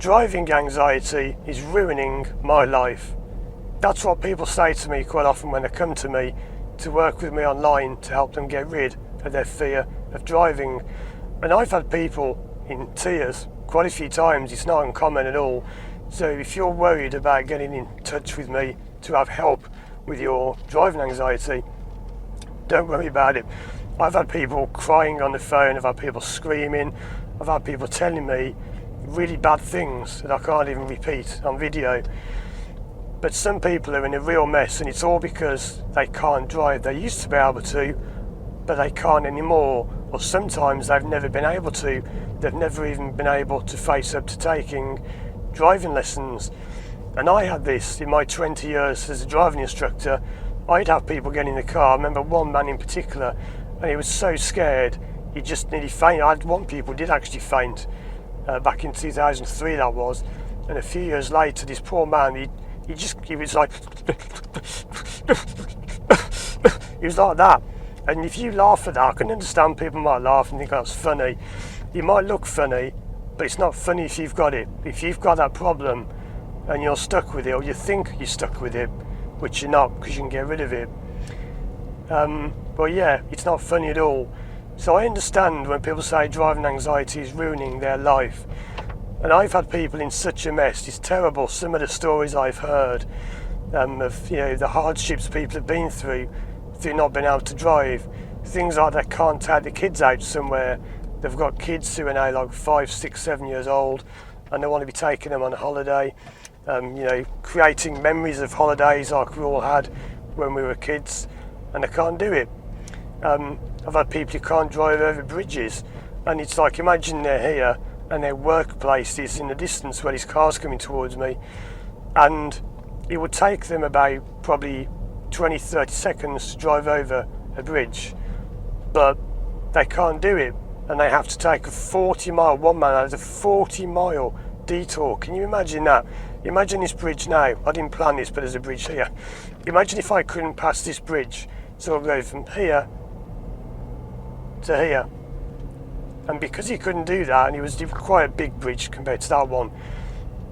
driving anxiety is ruining my life. That's what people say to me quite often when they come to me to work with me online to help them get rid of their fear of driving. And I've had people in tears quite a few times. It's not uncommon at all. So if you're worried about getting in touch with me to have help with your driving anxiety, don't worry about it. I've had people crying on the phone, I've had people screaming, I've had people telling me really bad things that I can't even repeat on video. But some people are in a real mess, and it's all because they can't drive. They used to be able to, but they can't anymore. Or sometimes they've never been able to. They've never even been able to face up to taking driving lessons. And I had this in my 20 years as a driving instructor. I'd have people get in the car. I remember one man in particular, and he was so scared, he just nearly fainted. I had one people did actually faint, back in 2003 that was. And a few years later, this poor man, he was like, he was like that. And if you laugh at that, I can understand people might laugh and think that's funny. You might look funny, but it's not funny if you've got it. If you've got that problem and you're stuck with it, or you think you're stuck with it, which you're not because you can get rid of it. But yeah, it's not funny at all. So I understand when people say driving anxiety is ruining their life. And I've had people in such a mess. It's terrible. Some of the stories I've heard of the hardships people have been through not being able to drive. Things like they can't take the kids out somewhere. They've got kids who are now like 5, 6, 7 years old, and they want to be taking them on a holiday. Creating memories of holidays like we all had when we were kids, and they can't do it. I've had people who can't drive over bridges, and it's like, imagine they're here and their workplace is in the distance where this car's coming towards me, and it would take them about probably 20-30 seconds to drive over a bridge, but they can't do it, and they have to take a 40-mile, one man has a 40-mile detour. Can you imagine that? Imagine this bridge now. I didn't plan this, but there's a bridge here. Imagine if I couldn't pass this bridge, so I'll go from here to here. And because he couldn't do that, and it was quite a big bridge compared to that one,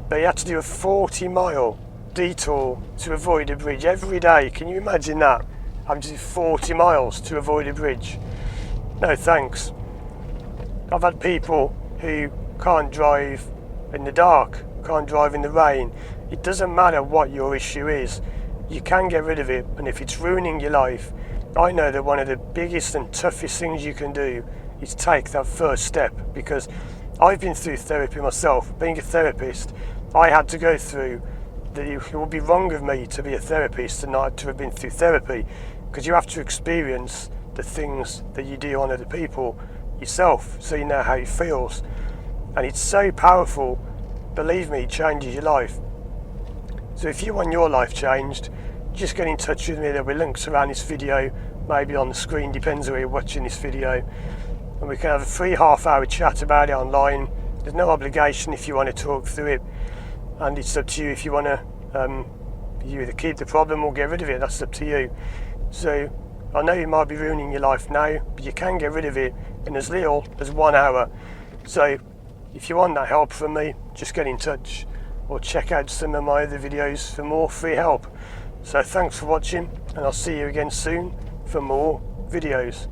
but he had to do a 40-mile detour to avoid a bridge every day. Can you imagine that? Having to do 40 miles to avoid a bridge? No thanks. I've had people who can't drive in the dark, can't drive in the rain. It doesn't matter what your issue is. You can get rid of it, and if it's ruining your life, I know that one of the biggest and toughest things you can do is take that first step, because I've been through therapy myself. Being a therapist, I had to go through it would be wrong of me to be a therapist and not to have been through therapy, because you have to experience the things that you do on other people yourself, so you know how it feels. And it's so powerful. Believe me, it changes your life. So if you want your life changed, just get in touch with me. There'll be links around this video, maybe on the screen, depends where you're watching this video, and we can have a free half-hour chat about it online. There's no obligation if you want to talk through it, and it's up to you if you want to you either keep the problem or get rid of it. That's up to you. So I know you might be ruining your life now, but you can get rid of it in as little as 1 hour. So if you want that help from me, just get in touch or check out some of my other videos for more free help. So thanks for watching, and I'll see you again soon for more videos.